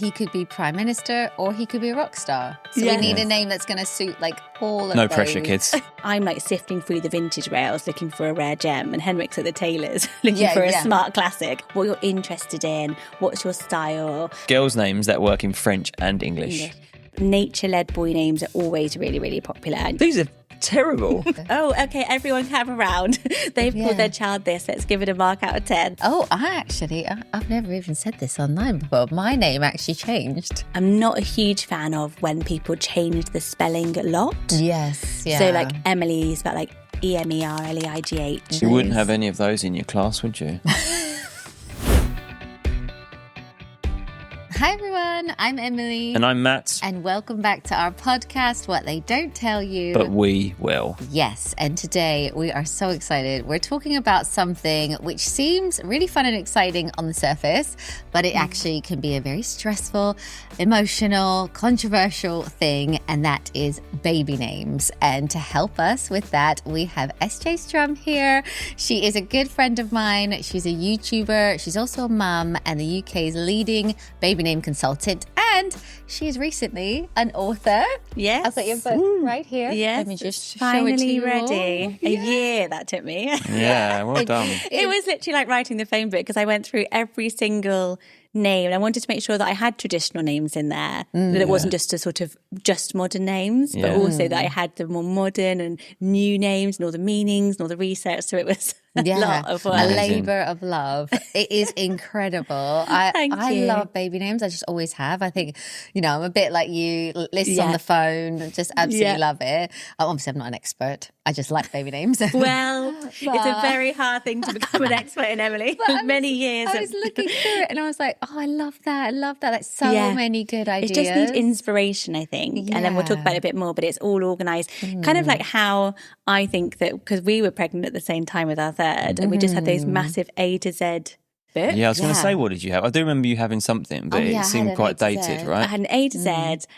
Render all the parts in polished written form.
he could be Prime Minister or he could be a rock star. So we need a name that's going to suit like all of No those. pressure, kids. I'm like sifting through the vintage rails looking for a rare gem, and Henrik's at the tailors looking for a smart classic. What you're interested in, what's your style. Girls' names that work in French and English. Nature-led boy names are always really, really popular. These are terrible. Oh, okay, everyone come around. They've called their child this. Let's give it a mark out of 10. Oh, I've never even said this online before. My name actually changed. I'm not a huge fan of when people change the spelling a lot. Yes, yeah. So like Emily is about like Emerleigh. You wouldn't have any of those in your class, would you? Hi everyone, I'm Emily. And I'm Matt. And welcome back to our podcast, What They Don't Tell You. But we will. Yes, and today we are so excited. We're talking about something which seems really fun and exciting on the surface, but it actually can be a very stressful, emotional, controversial thing, and that is baby names. And to help us with that, we have SJ Strum here. She is a good friend of mine. She's a YouTuber. She's also a mum and the UK's leading baby name consultant, and she is recently an author. Yes. I've got your book right here. Yes. Let me just finally show it to you ready. all. A year that took me. Yeah, well done. It was literally like writing the phone book because I went through every single name and I wanted to make sure that I had traditional names in there, that it wasn't just a sort of just modern names, but also that I had the more modern and new names and all the meanings and all the research. So it was a lot of work. A labour of love. It is incredible. I you. love baby names. I just always have. I think, I'm a bit like you, lists on the phone, just absolutely love it. Obviously, I'm not an expert. I just like baby names. Well, it's a very hard thing to become an expert in, Emily. Many years. I was looking through it and I was like, oh, I love that. I love that. That's so many good ideas. It just needs inspiration, I think. And then we'll talk about it a bit more, but it's all organised. Kind of like how I think that, because we were pregnant at the same time with our third, and we just had those massive A to Z books. Yeah, I was going to say, what did you have? I do remember you having something, but it seemed quite dated, right? I had an A to Z,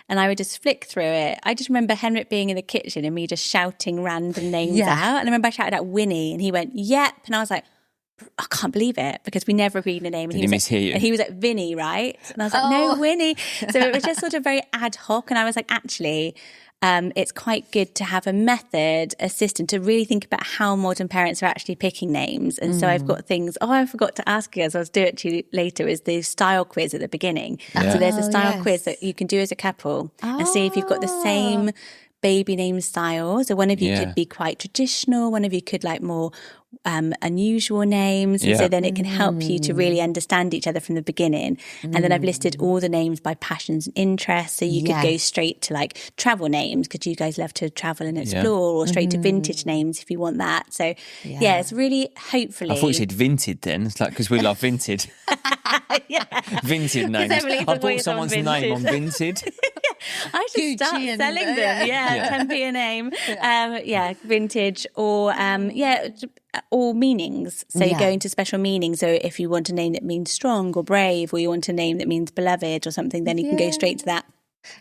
and I would just flick through it. I just remember Henrik being in the kitchen and me just shouting random names out. And I remember I shouted out Winnie, and he went, yep. And I was like, I can't believe it, because we never agreed on a name. And Did he mishear you? And he was like, Vinny, right? And I was like, no, Winnie. So it was just sort of very ad hoc. And I was like, actually, it's quite good to have a method assistant to really think about how modern parents are actually picking names. And so I've got things, I forgot to ask you, as I'll do it to you later, is the style quiz at the beginning. So there's a style quiz that you can do as a couple and see if you've got the same baby name style. So one of you could be quite traditional, one of you could like more unusual names, and so then it can help you to really understand each other from the beginning. And then I've listed all the names by passions and interests, so you could go straight to like travel names because you guys love to travel and explore, or straight to vintage names if you want that. So it's really, hopefully, I thought you said vinted then. It's like, because we love vinted. Vinted names. I bought someone's name on vinted. I should start selling them. 10p a name. Vintage, or meanings. So you go into special meanings. So if you want a name that means strong or brave, or you want a name that means beloved or something, then you can go straight to that.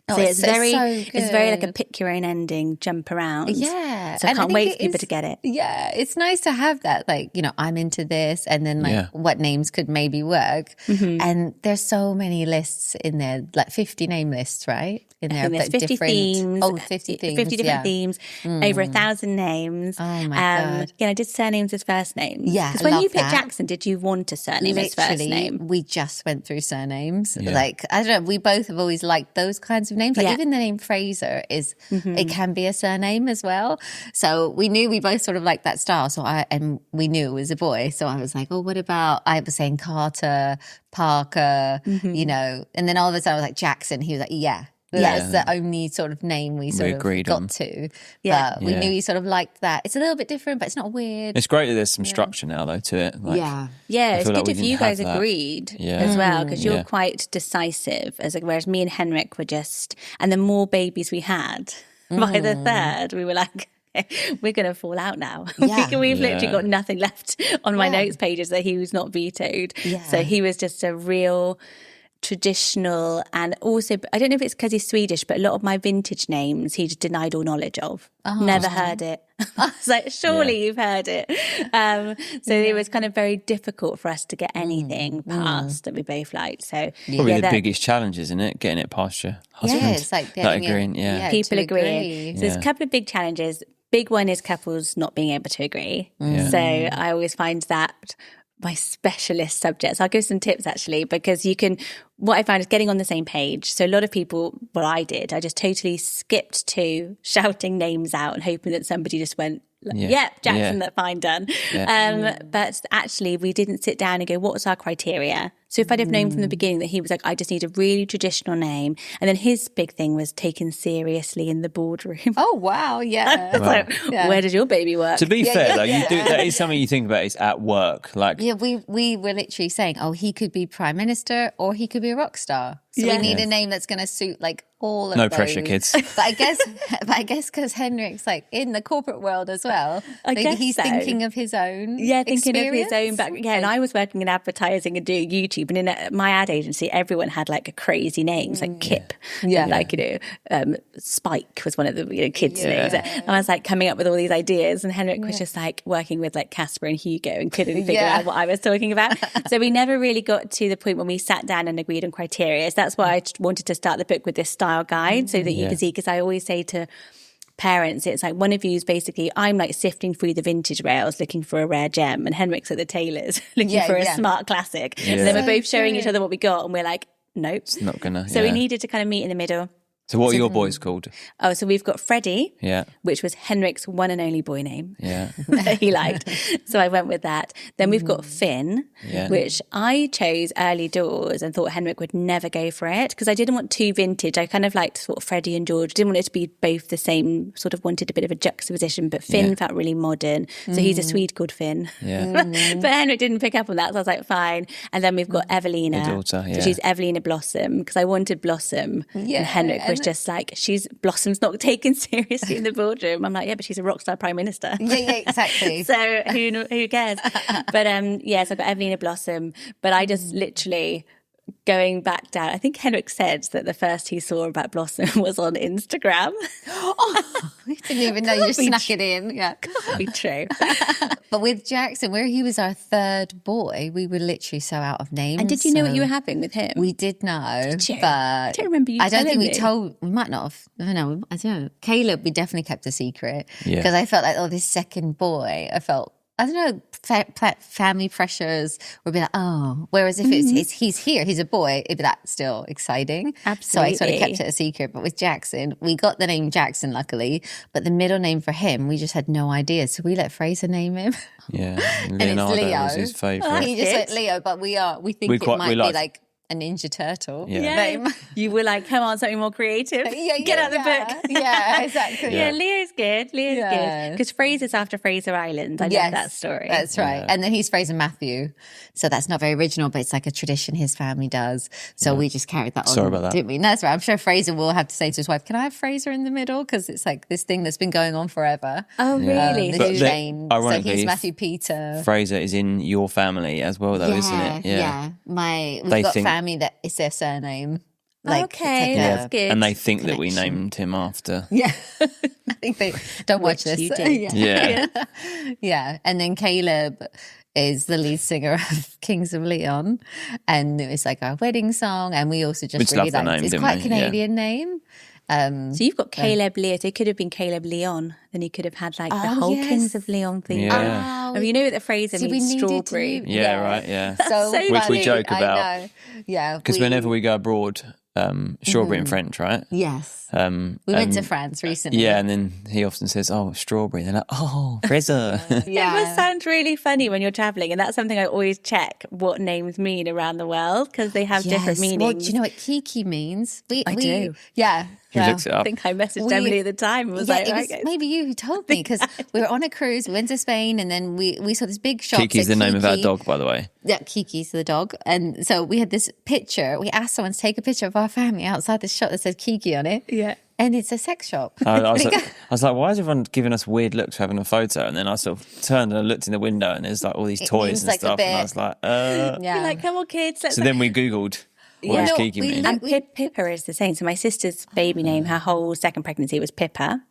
So it's very like a pick your own ending, jump around. Yeah. So I can't wait for people to get it. Yeah. It's nice to have that, like, I'm into this, and then like what names could maybe work. And there's so many lists in there, like 50 name lists, right? In there, there's 50 themes. Oh, 50 themes. 50 different themes, over 1,000 names. Oh my God. I did surnames as first names. Yeah. Because when you picked Jackson, did you want a surname as first name? We just went through surnames. Like, I don't know, we both have always liked those kinds of names. Like even the name Fraser is, it can be a surname as well. So we knew we both sort of liked that style. And we knew it was a boy. So I was like, what about, I was saying Carter, Parker, and then all of a sudden I was like, Jackson. He was like, yeah. That's the only sort of name we agreed got on. to. But we knew he sort of liked that. It's a little bit different, but it's not weird. It's great that there's some structure now, though, to it. Like, it's good if you guys agreed as well, because you're quite decisive, whereas me and Henrik were just, and the more babies we had, by the third, we were like, we're going to fall out now. We've literally got nothing left on my notes pages that he was not vetoed. So he was just a real traditional, and also, I don't know if it's because he's Swedish, but a lot of my vintage names he just denied all knowledge of. Never heard it. It's like, surely you've heard it. So it was kind of very difficult for us to get anything past that we both liked. So probably the biggest challenge, isn't it? Getting it past your husband. Yeah, it's like getting agreeing. People agreeing. So there's a couple of big challenges. Big one is couples not being able to agree. So I always find that my specialist subjects. I'll give some tips actually, because what I found is getting on the same page. So a lot of people, what I did, I just totally skipped to shouting names out and hoping that somebody just went, yep, Jackson, that's fine, done. But actually we didn't sit down and go, what's our criteria? So if I'd have known from the beginning that he was like, I just need a really traditional name. And then his big thing was taken seriously in the boardroom. Oh, wow. Yeah. Like, where does your baby work? To be fair, though, you do, that is something you think about is at work. Like, we were literally saying, he could be Prime Minister or he could be a rock star. So we need a name that's going to suit like all of those. No pressure, kids. But I guess because Henrik's like in the corporate world as well, maybe he's thinking of his own thinking of his own background. And I was working in advertising and doing YouTube, and in my ad agency, everyone had like crazy names, like Kip, like, Spike was one of the kids' names. And I was like coming up with all these ideas, and Henrik was just like working with like Casper and Hugo and couldn't figure out what I was talking about. So we never really got to the point when we sat down and agreed on criteria. So that's why I wanted to start the book with this style guide, so that you can see, because I always say to parents, it's like one of you is basically, I'm like sifting through the vintage rails looking for a rare gem, and Henrik's at the tailors looking for a smart classic. And then we're both showing each other what we got, and we're like, nope, it's not gonna. So we needed to kind of meet in the middle. So what are your boys called? Oh, so we've got Freddie, which was Henrik's one and only boy name that he liked. So I went with that. Then we've got Finn, which I chose early doors and thought Henrik would never go for it because I didn't want too vintage. I kind of liked sort of Freddie and George. Didn't want it to be both the same, sort of wanted a bit of a juxtaposition, but Finn felt really modern. So he's a Swede called Finn. But Henrik didn't pick up on that, so I was like, fine. And then we've got Evelina. Your daughter, so she's Evelina Blossom, because I wanted Blossom. And Henrik was just like, Blossom's not taken seriously in the boardroom. I'm like, yeah, but she's a rock star prime minister. Exactly. So who cares? But so I got Evelina Blossom. But I just literally going back down. I think Henrik said that the first he saw about Blossom was on Instagram. I didn't even know you snuck it in. Yeah, can't be true. But with Jackson, where he was our third boy, we were literally so out of names. And did you know what you were having with him? We did know. Did you? But I don't remember you I don't think telling we me. told. We might not have. I don't know. I don't know. Caleb, we definitely kept a secret because I felt like, this second boy, I don't know, family pressures would be like, whereas if he's here, he's a boy, it'd be that still exciting. Absolutely. So I sort of kept it a secret. But with Jackson, we got the name Jackson, luckily, but the middle name for him, we just had no idea. So we let Fraser name him. Yeah, Leonardo Leo was his favourite. He just went Leo, but we think it might be like a Ninja Turtle name. You were like, come on, something more creative. Get out the book. Yeah, exactly. Leo's good. Good. Because Fraser's after Fraser Island. I love that story. That's right. Yeah. And then he's Fraser Matthew. So that's not very original, but it's like a tradition his family does. So we just carried that on. Sorry about that. Didn't we? No, that's right. I'm sure Fraser will have to say to his wife, can I have Fraser in the middle? Because it's like this thing that's been going on forever. Oh, really? This chain. So ironically, he's Matthew Peter. Fraser is in your family as well, though, isn't it? Yeah. We've got family that is their surname. Okay, that's good. And they think that we named him after. Yeah. I think they don't watch this. You did. Yeah. And then Caleb is the lead singer of Kings of Leon, and it's like our wedding song, and we also just really love the liked name, it's quite a Canadian name. So you've got Caleb Leo. So it could have been Caleb Leon. Then he could have had like the whole Kings of Leon thing. Yeah. You know what the phrase means? Strawberry. So which we joke about. I know. Yeah. Because whenever we go abroad, strawberry in French, right? Yes. We went to France recently. Yeah, and then he often says, strawberry. They're like, Fraser. It must sound really funny when you're travelling, and that's something I always check what names mean around the world because they have different meanings. Well, do you know what Kiki means? I do. Yeah. He looks it up. I think I messaged Emily at the time and was like, it was maybe you who told me because we were on a cruise, we went to Spain, and then we saw this big shop. Kiki's the name of our dog, by the way. Yeah, Kiki's the dog. And so we had this picture. We asked someone to take a picture of our family outside this shop that said Kiki on it. Yeah. And it's a sex shop. I was like, why is everyone giving us weird looks for having a photo? And then I sort of turned and I looked in the window and there's like all these toys and stuff. And I was like, You're like, come on, kids. So then we Googled What does Gigi mean? And Pippa is the same. So my sister's baby name, her whole second pregnancy was Pippa.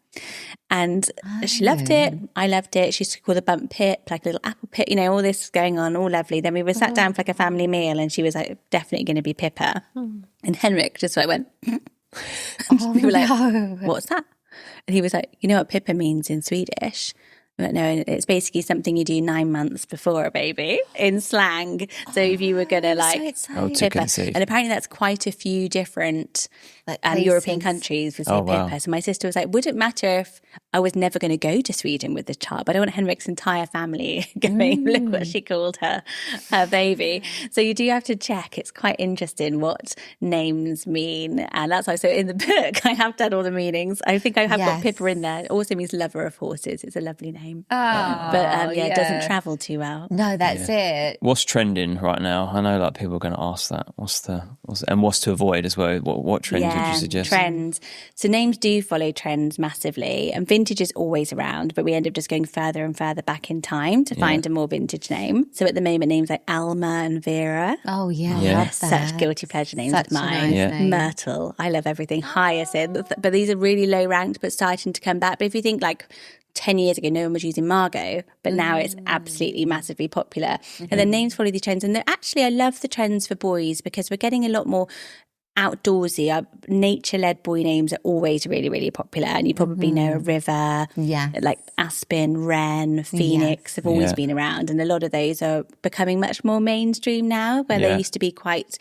And she loved it. I loved it. She used to call the bump Pip, like a little apple pip, all this going on, all lovely. Then we were sat down for like a family meal and she was like, definitely going to be Pippa. And Henrik just like went, we were like, what's that? And he was like, you know what Pippa means in Swedish? But no, it's basically something you do 9 months before a baby in slang. So if you were going to Pippa, and apparently that's quite a few different European countries for Pippa. Wow. So my sister was like, would it matter if I was never going to go to Sweden with the child? But I don't want Henrik's entire family going, look what she called her baby. So you do have to check. It's quite interesting what names mean. And that's why, so in the book, I have done all the meanings. I think I have got Pippa in there. It also means lover of horses. It's a lovely name. But it doesn't travel too well. No, that's it. What's trending right now? I know people are going to ask that. What's to avoid as well? What trends would you suggest? Trends. So names do follow trends massively, and vintage is always around, but we end up just going further and further back in time to find a more vintage name. So at the moment, names like Alma and Vera. Oh yeah. Such guilty pleasure names of mine. Nice Myrtle. I love everything. Hyacinth. But these are really low ranked, but starting to come back. But if you think 10 years ago, no one was using Margot, but now it's absolutely massively popular. And then names follow these trends. And actually, I love the trends for boys because we're getting a lot more outdoorsy. Nature-led boy names are always really, really popular. And you probably know a river, like Aspen, Wren, Phoenix have always been around. And a lot of those are becoming much more mainstream now, where they used to be quite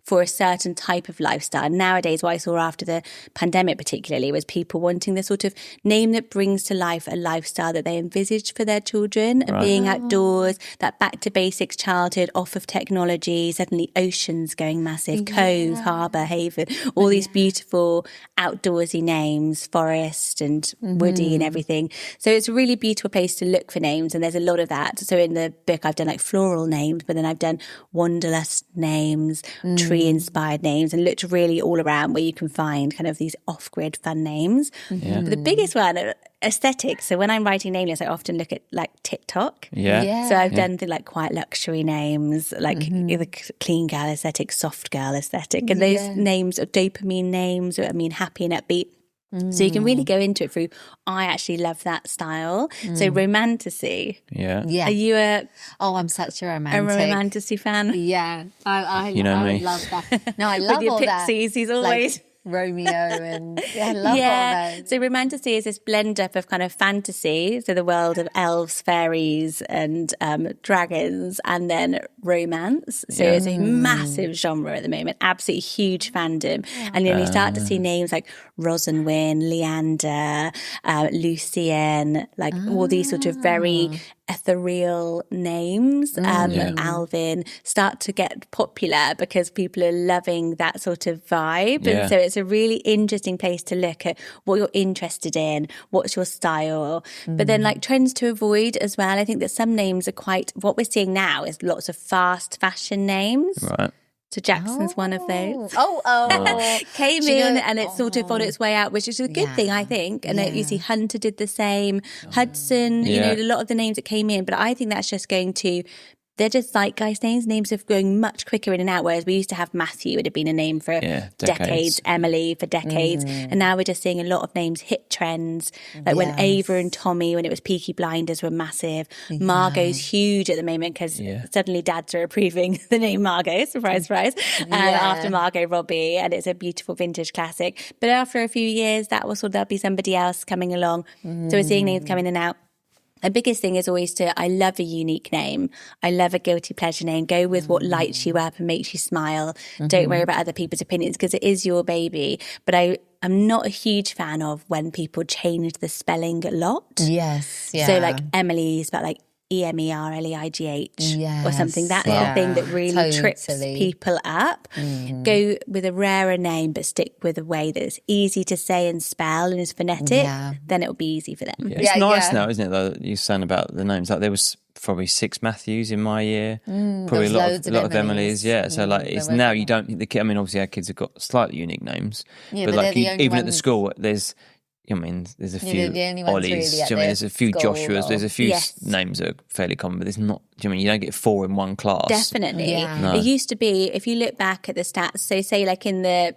for a certain type of lifestyle. Nowadays, what I saw after the pandemic particularly was people wanting the sort of name that brings to life a lifestyle that they envisaged for their children, and being outdoors, that back to basics childhood, off of technology, suddenly oceans going massive, cove, harbour, haven, all these beautiful outdoorsy names, forest and woody and everything. So it's a really beautiful place to look for names, and there's a lot of that. So in the book, I've done floral names, but then I've done wanderlust names, tree-inspired names, and looked really all around where you can find kind of these off-grid fun names. But the biggest one, aesthetics. So when I'm writing name lists, I often look at TikTok. So I've done the quite luxury names, the clean girl aesthetic, soft girl aesthetic, and those names are dopamine names, or happy and upbeat. So you can really go into it through, I actually love that style. So romantasy. Are you I'm such a romantic. A romantasy fan? Yeah. I love that. No, I love with your all pixies, that. He's always... Romeo and I love all those. So romantasy is this blend up of kind of fantasy, so the world of elves, fairies and dragons, and then romance. So it's a massive genre at the moment, absolutely huge fandom. And then you start to see names like Rosenwyn, Leander, Lucien, all these sort of very ethereal names, Alvin, start to get popular because people are loving that sort of vibe. And so it's a really interesting place to look at what you're interested in, what's your style. But then trends to avoid as well. I think that some names are quite, what we're seeing now is lots of fast fashion names. Right. So Jackson's one of those. Came Do you in know- and it's sort of on its way out, which is a good thing, I think. And you see Hunter did the same. Hudson, a lot of the names that came in. But I think that's just going to... They're just zeitgeist names. Names are going much quicker in and out, whereas we used to have Matthew, would have been a name for decades, Emily for decades. And now we're just seeing a lot of names hit trends. When Ava and Tommy, when it was Peaky Blinders, were massive. Margot's huge at the moment because suddenly dads are approving the name Margot, surprise, surprise, after Margot Robbie. And it's a beautiful vintage classic. But after a few years, there'll be somebody else coming along. So we're seeing names come in and out. The biggest thing is always I love a unique name. I love a guilty pleasure name. Go with what lights you up and makes you smile. Don't worry about other people's opinions because it is your baby. But I'm not a huge fan of when people change the spelling a lot. Yes. Yeah. So Emily is about EMERLEIGH or something. That's the thing that really trips people up. Go with a rarer name, but stick with a way that's easy to say and spell and is phonetic. Then it'll be easy for them. It's nice now, isn't it, though, you're saying about the names. There was probably 6 Matthews in my year, probably a lot of Emily's. So it's now you don't, obviously our kids have got slightly unique names, but even at the school, there's I mean, there's a You're few the only ones Ollies. really at Do you know what I mean? There's a few school Joshuas. or- There's a few Yes. names that are fairly common, but there's not. Do you know what I mean? You don't get 4 in one class. Definitely. Yeah. No. It used to be, if you look back at the stats, so say like in the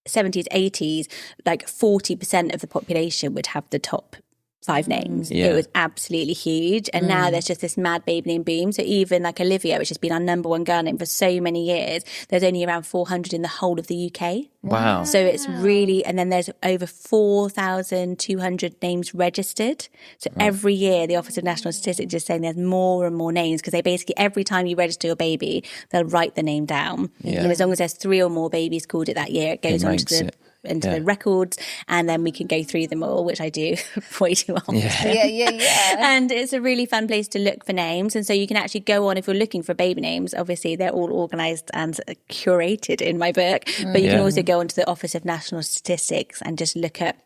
70s, 80s, like 40% of the population would have the top 5 names. Yeah. It was absolutely huge. And now there's just this mad baby name boom. So even like Olivia, which has been our number 1 girl name for so many years, there's only around 400 in the whole of the UK. Wow. So it's really, and then there's over 4,200 names registered. So every year, the Office of National Statistics is saying there's more and more names because they basically, every time you register your baby, they'll write the name down. Yeah. And as long as there's 3 or more babies called it that year, it goes on to makes the it. into Yeah. the records, and then we can go through them all, which I do way too often. Yeah. And it's a really fun place to look for names. And so you can actually go on, if you're looking for baby names, obviously they're all organised and curated in my book, but you can Yeah. also go onto the Office of National Statistics and just look at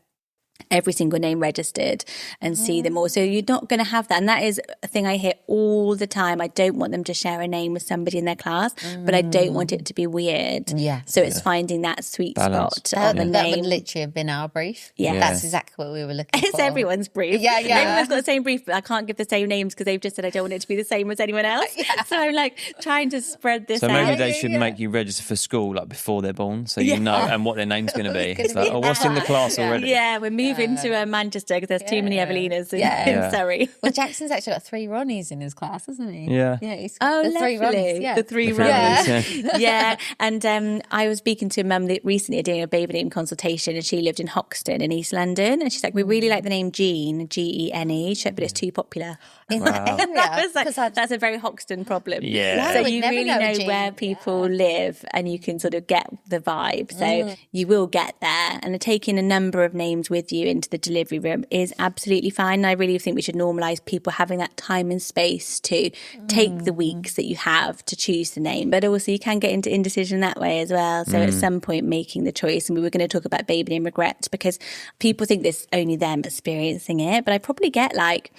every single name registered and see them all. So you're not going to have that. And that is a thing I hear all the time. I don't want them to share a name with somebody in their class, but I don't want it to be weird. Yeah. So it's finding that sweet Balance. spot on the That name. would literally have been our brief. Yeah. That's exactly what we were looking It's for. everyone's brief. Yeah. Everyone's got the same brief, but I can't give the same names because they've just said I don't want it to be the same as anyone else. So I'm like trying to spread this So out. maybe they should make you register for school like before they're born, so you know and what their name's going to be. It's like, oh, what's in the class already? Yeah, we're moving to Manchester because there's too many Evelinas in, Yeah. in Surrey. Well, Jackson's actually got 3 Ronnies in his class, hasn't he? Yeah. Yeah. He's Oh, got the 3 lovely. Ronnies. Yeah. The 3 The three Ronnies. Ronnies, yeah. Yeah. And I was speaking to a mum recently doing a baby name consultation, and she lived in Hoxton in East London. And she's like, we really like the name Jean, Gene. She's like, but it's too popular. In that area. I was like, 'Cause I- that's a very Hoxton problem. Yeah. So we'd you never really know know Jean. where people live, and you can sort of get the vibe. So you will get there. And taking a number of names with you into the delivery room is absolutely fine. And I really think we should normalise people having that time and space to take the weeks that you have to choose the name. But also you can get into indecision that way as well. So at some point making the choice. And we were going to talk about baby name regret because people think there's only them experiencing it. But I probably get like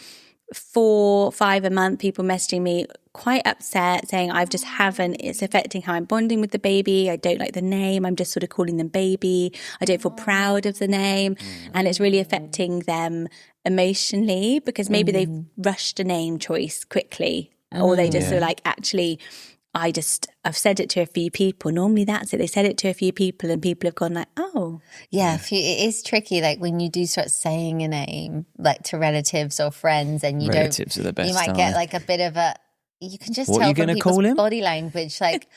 4, 5 a month people messaging me quite upset saying I just haven't, it's affecting how I'm bonding with the baby. I don't like the name. I'm just sort of calling them baby. I don't feel proud of the name. And it's really affecting them emotionally because maybe they've rushed a name choice quickly or they just feel like actually I've said it to a few people. Normally that's it. They said it to a few people and people have gone like, oh. Yeah, it is tricky. Like when you do start saying a name, like to relatives or friends, and you Relatives are the best, you might aren't get they? like a bit of a. You can just What are tell you from gonna people's call him? body language, like.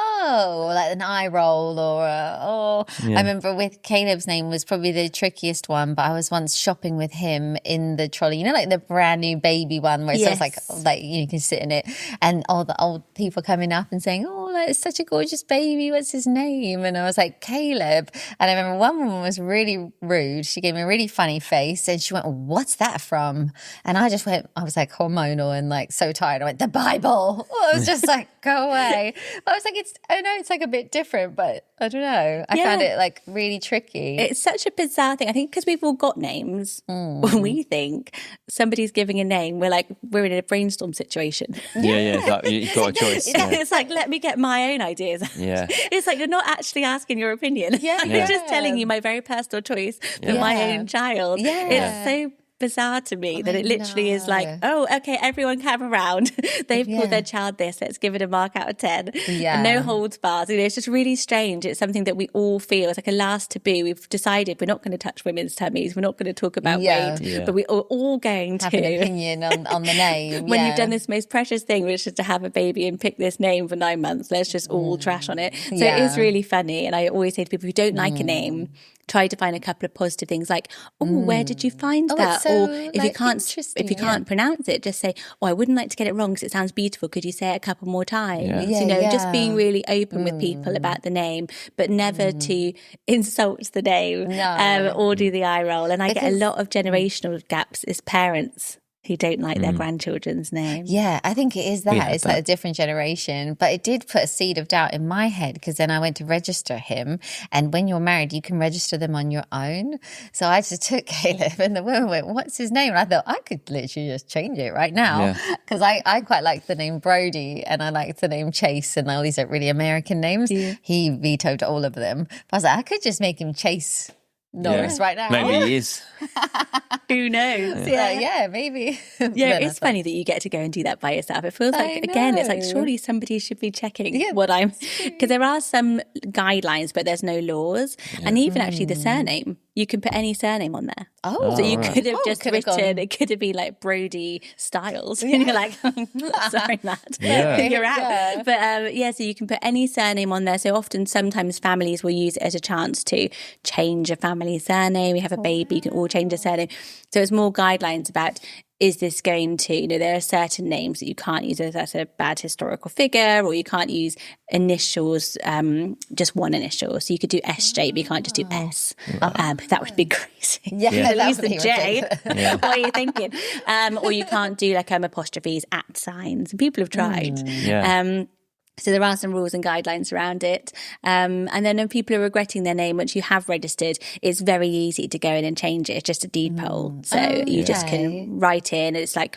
Oh, like an eye roll or I remember with Caleb's name was probably the trickiest one, but I was once shopping with him in the trolley, you know, like the brand new baby one where it says like you can sit in it, and all the old people coming up and saying, oh, that is such a gorgeous baby, what's his name? And I was like, Caleb. And I remember one woman was really rude. She gave me a really funny face and she went, what's that from? And I just went, I was like hormonal and like so tired. I went, the Bible. I was just like, go away. But I was like, I know it's like a bit different, but I don't know. I found it like really tricky. It's such a bizarre thing. I think because we've all got names, when we think somebody's giving a name, we're in a brainstorm situation. Yeah. It's like, you've got a choice. It's like, let me get my own ideas. Yeah. It's like you're not actually asking your opinion. Yeah. You're just telling you my very personal choice for my own child. Yeah. It's so bizarre to me that it literally is like, oh, okay, everyone come around. They've called their child this. Let's give it a mark out of 10. Yeah. And no holds bars. You know, it's just really strange. It's something that we all feel. It's like a last taboo. We've decided we're not going to touch women's tummies. We're not going to talk about weight, but we are all going to have an opinion on the name. when you've done this most precious thing, which is to have a baby and pick this name for 9 months, let's just all trash on it. So it is really funny. And I always say to people, if you don't like a name, try to find a couple of positive things like, oh, where did you find that? it's so, Or if you can't pronounce it, just say, oh, I wouldn't like to get it wrong because it sounds beautiful. Could you say it a couple more times? Just being really open with people about the name, but never to insult the name or do the eye roll. And I get a lot of generational gaps as parents who don't like their grandchildren's name. Yeah, I think it is that. had It's like a different generation. But it did put a seed of doubt in my head because then I went to register him. And when you're married, you can register them on your own. So I just took Caleb and the woman went, what's his name? And I thought, I could literally just change it right now. Because I quite like the name Brody and I like the name Chase and all these are really American names. Yeah. He vetoed all of them. But I was like, I could just make him Chase Norris right now. Maybe he is. Who knows? Yeah, maybe. Yeah, it's funny that you get to go and do that by yourself. It feels like, again, it's like surely somebody should be checking what I'm... Because there are some guidelines, but there's no laws. Yeah. And even actually the surname, you can put any surname on there. Oh. So you could have just written, it could have been like Brody Styles. And you're like, sorry, Matt. You're out. Yeah. But so you can put any surname on there. So often, sometimes families will use it as a chance to change a family surname. You have a baby, you can all change a surname. So it's more guidelines about, is this going to, there are certain names that you can't use as a bad historical figure, or you can't use initials, just one initial. So you could do SJ, but you can't just do S. That would be crazy. Yeah, use the J. What are you thinking? Or you can't do like apostrophes, at signs. And people have tried. So there are some rules and guidelines around it. And then when people are regretting their name, once you have registered, it's very easy to go in and change it. It's just a default. So you just can write in. It's like,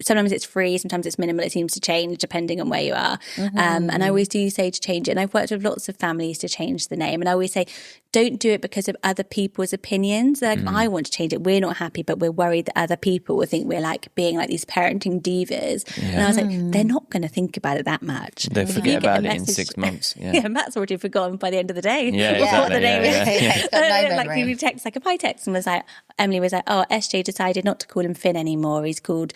sometimes it's free, sometimes it's minimal. It seems to change depending on where you are. And I always do say to change it. And I've worked with lots of families to change the name. And I always say, don't do it because of other people's opinions. Like, I want to change it. We're not happy, but we're worried that other people will think we're like being like these parenting divas. And I was like, they're not going to think about it that much. They forget about it in 6 months. Matt's already forgotten by the end of the day. What the name is. Like you text, like if I text and was like, Emily was like, oh, SJ decided not to call him Finn anymore. He's called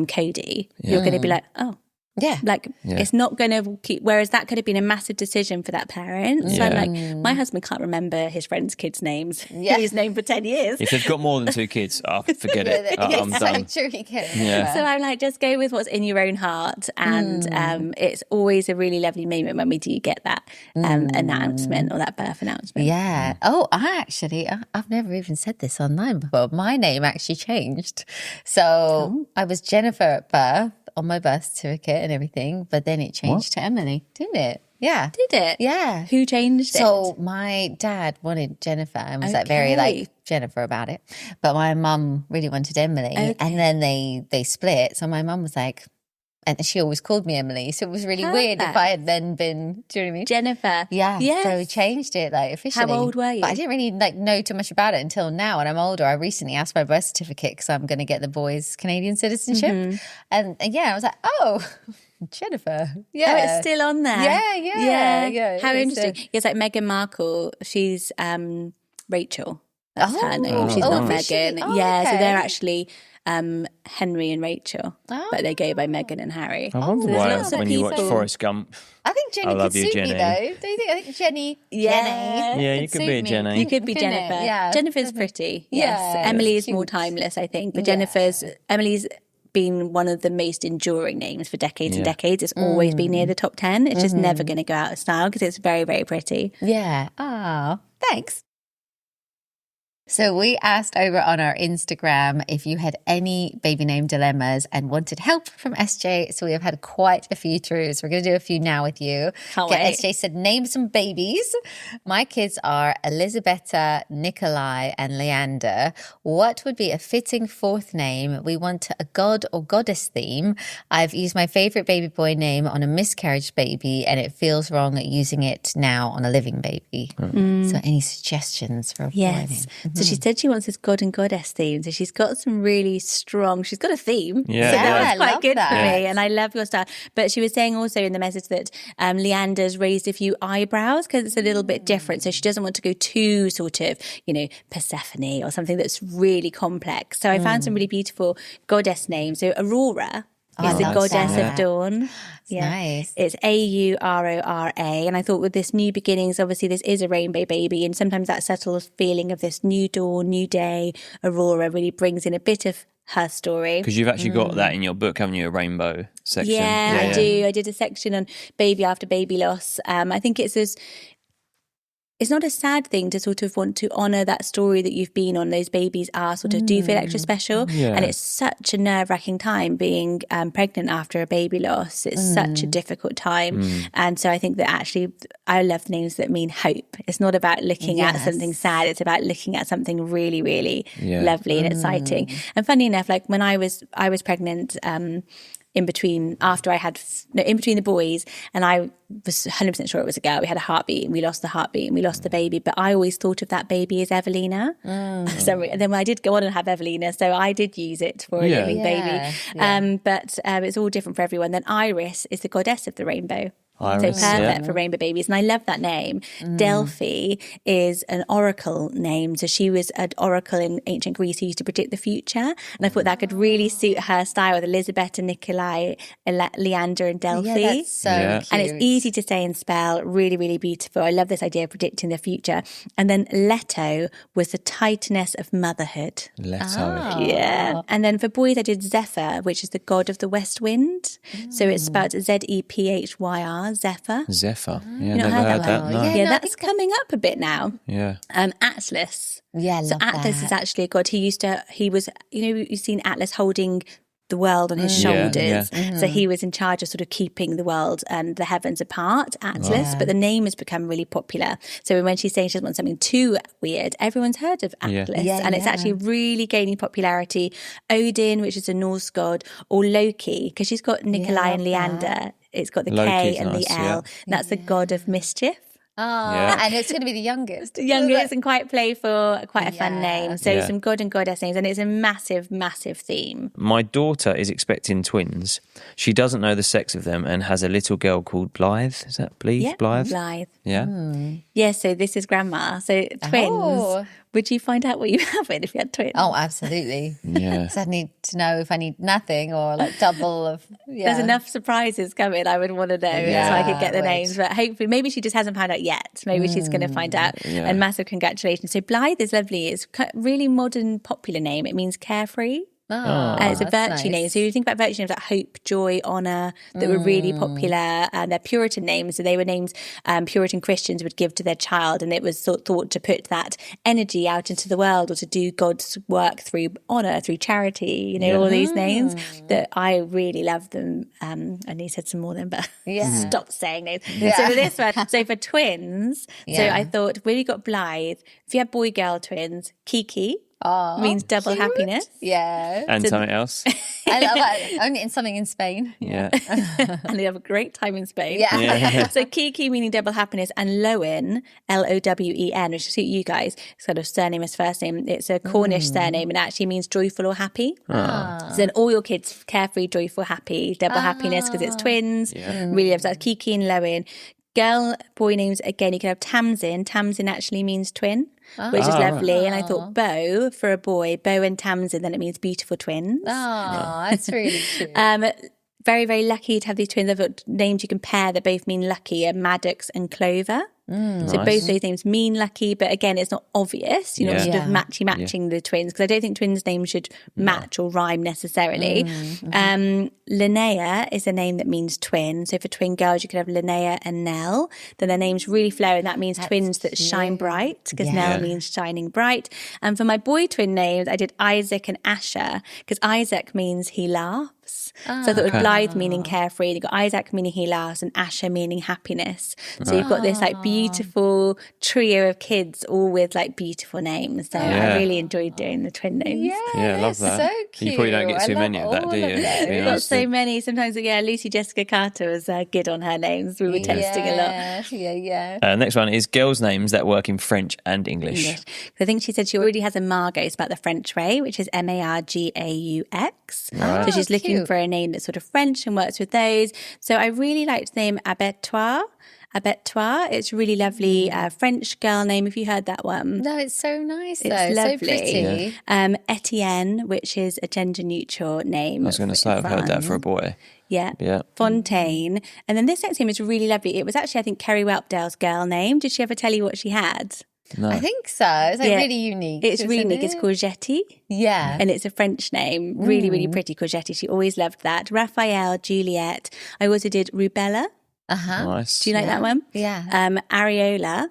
Cody. You're going to be like, oh. Yeah. It's not going to keep, whereas that could have been a massive decision for that parent. So I'm like, my husband can't remember his friends' kids' names. He's known for 10 years. If they've got more than 2 kids, forget it. I'm done. True, he can. So I'm like, just go with what's in your own heart. And it's always a really lovely moment when we do get that announcement or that birth announcement. Yeah. Oh, I've never even said this online before. My name actually changed. So I was Jennifer at birth, on my birth certificate and everything, but then it changed to Emily, didn't it? Yeah. Did it? Yeah. Who changed it? So my dad wanted Jennifer and was like very like Jennifer about it, but my mum really wanted Emily, and then they split. So my mum was like, and she always called me Emily, so it was really weird if I had then been, do you know what I mean? Jennifer. Yeah. Yes. So we changed it like officially. How old were you? But I didn't really know too much about it until now, and I'm older. I recently asked my birth certificate because I'm going to get the boys' Canadian citizenship, and I was like, oh, Jennifer. Yeah. Oh, it's still on there. Yeah. How interesting. It's like Meghan Markle. She's Rachel. That's her name. She's not Meghan. So they're actually Henry and Rachel, but they go by Meghan and Harry. I wonder why when you watch Forrest Gump. I think Jenny could suit me though. Do you think? I think Jenny. Yeah, you could be a Jenny. You could be Jennifer. Yeah. Jennifer's pretty. Yes. Emily is more timeless, I think, but Emily's been one of the most enduring names for decades and decades. It's always been near the top 10. It's just never going to go out of style because it's very, very pretty. Yeah. Oh, thanks. So we asked over on our Instagram if you had any baby name dilemmas and wanted help from SJ. So we have had quite a few through. So we're going to do a few now with you. SJ said, name some babies. My kids are Elisabetta, Nikolai and Leander. What would be a fitting fourth name? We want a god or goddess theme. I've used my favorite baby boy name on a miscarriage baby and it feels wrong using it now on a living baby. So any suggestions for a boy name? So she said she wants this god and goddess theme. So she's got some really strong, she's got a theme. Yeah. So that was quite good for me. And I love your style. But she was saying also in the message that Leander's raised a few eyebrows because it's a little bit different. So she doesn't want to go too sort of, Persephone or something that's really complex. So I found some really beautiful goddess names. So Aurora is the goddess of dawn. Nice. It's Aurora. And I thought with this new beginnings, obviously this is a rainbow baby. And sometimes that subtle feeling of this new dawn, new day, Aurora really brings in a bit of her story. Because you've actually got that in your book, haven't you? A rainbow section. Yeah, I do. I did a section on baby after baby loss. I think it's not a sad thing to sort of want to honour that story that you've been on. Those babies are sort of do feel extra special. Yeah. And it's such a nerve-wracking time being pregnant after a baby loss. It's such a difficult time. And so I think that actually I love names that mean hope. It's not about looking at something sad. It's about looking at something really, really lovely and exciting. And funny enough, like when I was pregnant, in between the boys, and I was 100% sure it was a girl. We had a heartbeat and we lost the heartbeat and we lost the baby, but I always thought of that baby as Evelina. So and then I did go on and have Evelina, so I did use it for a living baby. But it's all different for everyone. Then Iris is the goddess of the rainbow. Iris, so perfect for rainbow babies. And I love that name. Delphi is an oracle name. So she was an oracle in ancient Greece who used to predict the future. And I thought that could really suit her style with Elizabeth and Nikolai, Leander and Delphi. Yeah, that's so cute. And it's easy to say and spell, really, really beautiful. I love this idea of predicting the future. And then Leto was the titaness of motherhood. Leto. Yeah. And then for boys, I did Zephyr, which is the god of the west wind. So it's spelled Zephyr. Zephyr. Yeah, never heard that. No. Yeah, that's coming up a bit now. Yeah. Atlas. Yeah, so Atlas is actually a god. He was, you've seen Atlas holding the world on his shoulders. So he was in charge of sort of keeping the world and the heavens apart, Atlas. But the name has become really popular. So when she's saying she doesn't want something too weird, everyone's heard of Atlas. And it's actually really gaining popularity. Odin, which is a Norse god, or Loki, because she's got Nikolai and Leander. It's got the Loki's K and nice, the L. And that's the god of mischief. And it's going to be the youngest. And quite playful, quite a fun name. So some god and goddess names, and it's a massive, massive theme. My daughter is expecting twins. She doesn't know the sex of them and has a little girl called Blythe. Is that Blythe? Yeah, Blythe. Yeah. Yeah, so this is grandma. So twins. Oh. Would you find out what you have if you had twins? Oh, absolutely. Yeah. So I need to know if I need nothing or like double of. There's enough surprises coming. I would want to know so I could get the names. But hopefully, maybe she just hasn't found out yet. Maybe she's going to find out. And massive congratulations. So Blythe is lovely. It's a really modern, popular name. It means carefree. It's a virtue name. So you think about virtue names like hope, joy, honour that were really popular. And they're Puritan names. So they were names Puritan Christians would give to their child. And it was thought to put that energy out into the world or to do God's work through honour, through charity, all these names that I really love them. And he said some more then, but stop saying names. So for this one, so for twins, so I thought, when you got Blythe, if you have boy-girl twins, Kiki. Means double happiness. Yeah. And something else. I love that. Only in something in Spain. Yeah. And they have a great time in Spain. Yeah. So Kiki meaning double happiness, and Lowen, Lowen, which suit you guys, sort of surname as first name. It's a Cornish surname and actually means joyful or happy. So then all your kids, carefree, joyful, happy, double happiness because it's twins. Really loves that. Kiki and Lowen. Girl, boy names, again, you could have Tamsin. Tamsin actually means twin, which is lovely. And I thought Bo, for a boy, Bo and Tamsin, then it means beautiful twins. Oh, that's really cute. Very, very lucky to have these twins. I've got names you can pair that both mean lucky, are Maddox and Clover. So both those names mean lucky, but again, it's not obvious. You're not sort of matching the twins, because I don't think twins' names should match or rhyme necessarily. Linnea is a name that means twin. So for twin girls, you could have Linnea and Nell. Then their names really flow, and that means twins that shine bright, because Nell means shining bright. And for my boy twin names, I did Isaac and Asher, because Isaac means he laughs. So I thought it was Blythe meaning carefree. You've got Isaac meaning he laughs, and Asher meaning happiness. So you've got this like beautiful trio of kids, all with like beautiful names. So I really enjoyed doing the twin names. Yeah, I love that. So cute. You probably don't get too many of that, do you? We've got so many. Sometimes, Lucy Jessica Carter was good on her names. We were testing a lot. Yeah. Next one is girls' names that work in French and English. I think she said she already has a Margot. It's about the French way, which is Margaux. So she's looking for a name that's sort of French and works with those. So I really liked the name Abattoir. It's a really lovely French girl name. Have you heard that one? No, it's so nice. It's lovely. So pretty. Etienne, which is a gender neutral name. I was going to say, I've heard that for a boy. Yeah. Fontaine. And then this next name is really lovely. It was actually, I think, Kerry Whelpdale's girl name. Did she ever tell you what she had? No. I think so. It's like really unique. It's really unique. It's Courgette. Yeah. And it's a French name. Really, really pretty, Courgette. She always loved that. Raphael, Juliet. I also did Rubella. Nice. Do you like that one? Yeah. Areola,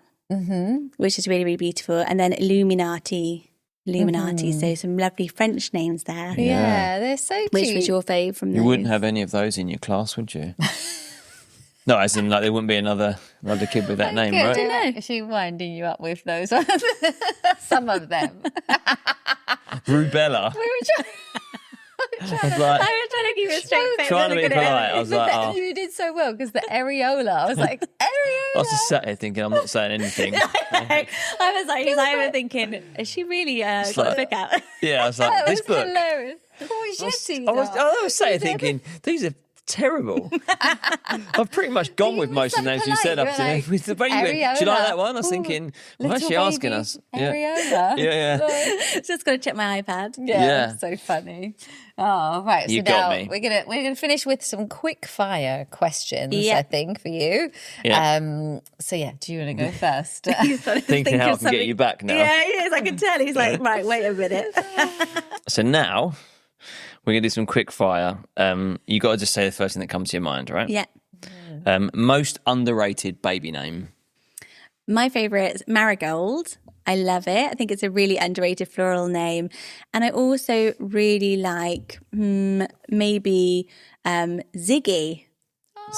which is really, really beautiful. And then Illuminati. So some lovely French names there. Yeah, they're so cute. Which was your fave from those? You wouldn't have any of those in your class, would you? No, as in like there wouldn't be another kid with that name, right? I don't know. Is she winding you up with those ones? Some of them. Rubella. We were trying trying to keep a straight face. Trying to be polite. I was like, oh. You did so well because the areola. I was like, areola. I was just sat here thinking, I'm not saying anything. I was like, he's over thinking, is she really got a book out? Yeah, I was like, this book. Hilarious. I was sat here thinking, these are terrible. I've pretty much gone with most of the names you said up to me. With the baby, do you like that one? I was thinking, why is she asking us? Areola. Yeah. Just got to check my iPad. Yeah. So funny. Oh, right. So You now got me. we're gonna finish with some quick fire questions. Yeah. I think for you. Yeah. So yeah, do you want to go first? Thinking how I can get you back now. Yeah, he is. I can tell. He's like, right, wait a minute. So now we're going to do some quick fire. You got to just say the first thing that comes to your mind, right? Yeah. Most underrated baby name. My favourite is Marigold. I love it. I think it's a really underrated floral name. And I also really like maybe Ziggy.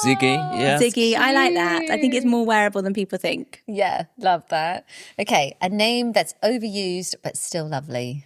Ziggy, yeah. Ziggy, I like that. I think it's more wearable than people think. Yeah, love that. Okay, a name that's overused but still lovely.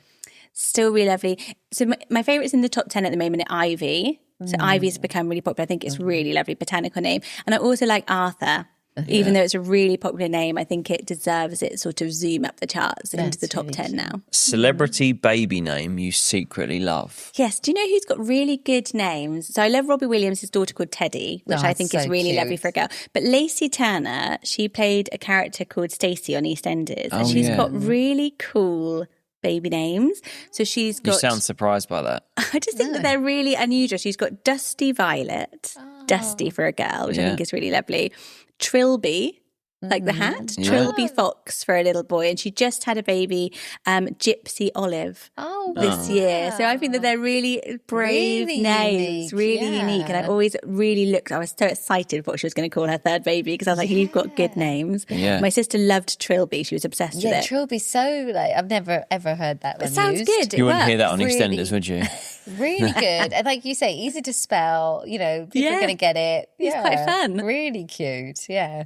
Still really lovely. So my favourite's in the top 10 at the moment, Ivy. So Ivy's become really popular. I think it's a really lovely botanical name. And I also like Arthur. Even though it's a really popular name, I think it deserves its sort of zoom up the charts into the top 10 now. Celebrity baby name you secretly love. Yes. Do you know who's got really good names? So I love Robbie Williams' daughter called Teddy, which I think is really lovely for a girl. But Lacey Turner, she played a character called Stacey on EastEnders. And she's got really cool baby names. So she's got... You sound surprised by that. I just think that they're really unusual. She's got Dusty Violet, Dusty for a girl, which I think is really lovely. Trilby, like the hat, Trilby Fox for a little boy, and she just had a baby, Gypsy Olive, this year. So I think that they're really brave names, really unique. And I always really I was so excited what she was going to call her third baby because I was like, you've got good names. Yeah. My sister loved Trilby; she was obsessed with it. Trilby's so I've never ever heard that one. It sounds used. good. You wouldn't hear that on Really. EastEnders, would you? Really good. And like you say, easy to spell, people are going to get it. It's quite fun. Really cute. Yeah.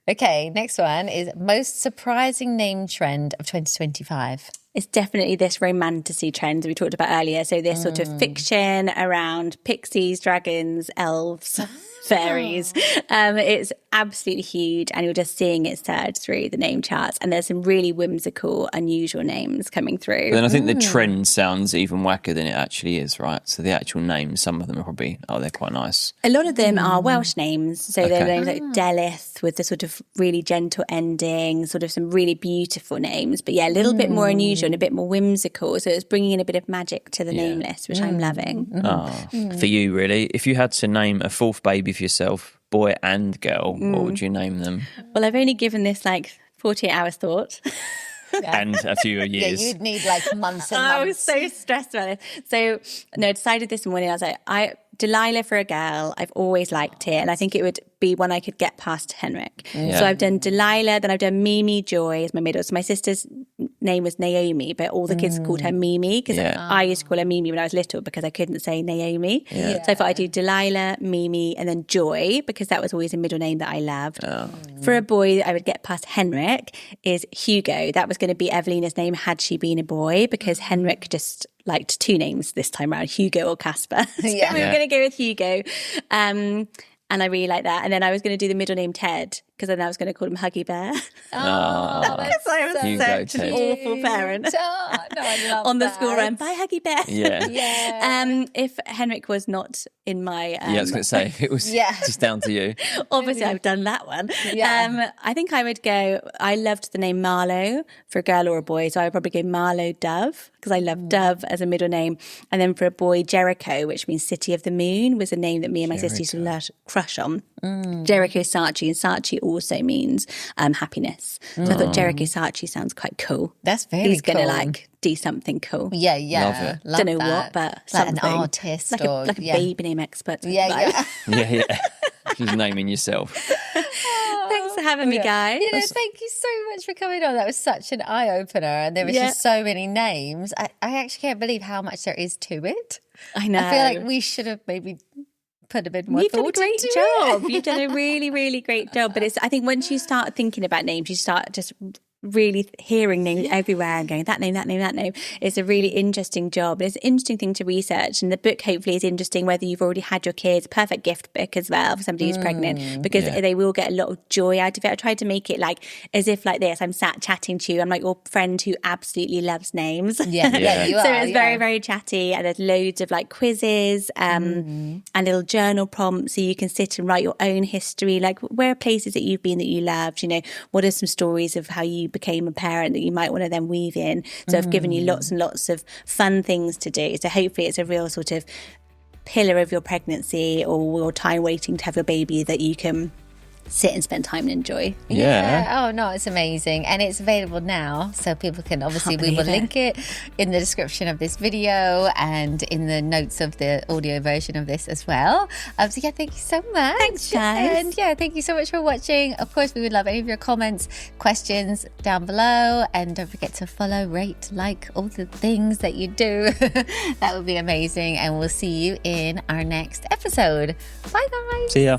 Okay, next one is most surprising name trend of 2025. It's definitely this romantasy trend that we talked about earlier. So this sort of fiction around pixies, dragons, elves, fairies. It's absolutely huge, and you're just seeing it surge through the name charts. And there's some really whimsical, unusual names coming through. But then I think the trend sounds even wacker than it actually is, right? So the actual names, some of them are probably, they're quite nice. A lot of them are Welsh names. So they're names like Delith with the sort of really gentle ending, sort of some really beautiful names. But yeah, a little bit more unusual and a bit more whimsical. So it's bringing in a bit of magic to the name list, which I'm loving. For you, really, if you had to name a fourth baby for yourself, boy and girl, what would you name them? Well, I've only given this 48 hours thought. And a few years. Yeah, you'd need months and months. I was so stressed about it. So, I decided this morning, I was like, Delilah for a girl, I've always liked it. And I think it would be one I could get past Henrik. Yeah. So I've done Delilah, then I've done Mimi Joy as my middle. So my sister's name was Naomi, but all the kids called her Mimi because I used to call her Mimi when I was little because I couldn't say Naomi. Yeah. So I thought I'd do Delilah, Mimi, and then Joy because that was always a middle name that I loved. Oh. For a boy that I would get past Henrik is Hugo. That was going to be Evelina's name had she been a boy because Henrik just liked two names this time around, Hugo or Casper. So we were going to go with Hugo. And I really like that. And then I was going to do the middle name Ted because then I was going to call him Huggy Bear. Because I was such an awful parent. No, I love on the that. school run. Bye, Huggy Bear. Yeah. If Henrik was not in my... I was going to say, if it was just down to you. Obviously, I've done that one. Yeah. I think I would go... I loved the name Marlowe for a girl or a boy, so I would probably go Marlowe Dove because I love Dove as a middle name. And then for a boy, Jericho, which means City of the Moon, was a name that me and my sister used to crush on. Jericho Saatchi, and Saatchi also means happiness. So I thought Jericho Saatchi sounds quite cool. That's very He's cool. going to do something cool. Yeah. Love it. Don't know what, but like something. an artist like or a baby name expert. Yeah. Yeah. She's naming yourself. Thanks for having me, guys. Thank you so much for coming on. That was such an eye opener, and there was just so many names. I actually can't believe how much there is to it. I know. I feel like we should have maybe put a bit more You've done a thought great into job. it. You've done a really, really great job. But I think once you start thinking about names, you start just really hearing names everywhere and going, that name. It's a really interesting job. It's an interesting thing to research. And the book hopefully is interesting whether you've already had your kids. Perfect gift book as well for somebody who's pregnant, because they will get a lot of joy out of it. I tried to make it like as if like this. I'm sat chatting to you. I'm like your friend who absolutely loves names. Yeah, you are. So it's very, very chatty, and there's loads of like quizzes and little journal prompts so you can sit and write your own history. Like, where are places that you've been that you loved? You know, what are some stories of how you became a parent that you might want to then weave in? So I've given you lots and lots of fun things to do. So hopefully it's a real sort of pillar of your pregnancy or your time waiting to have your baby that you can sit and spend time and enjoy. Yeah. Oh no, it's amazing. And it's available now, so people can obviously, we will link it in the description of this video and in the notes of the audio version of this as well. So yeah, thank you so much. Thanks, guys. And yeah, thank you so much for watching. Of course, we would love any of your comments, questions down below, and don't forget to follow, rate, like, all the things that you do. That would be amazing. And we'll see you in our next episode. Bye guys. See ya.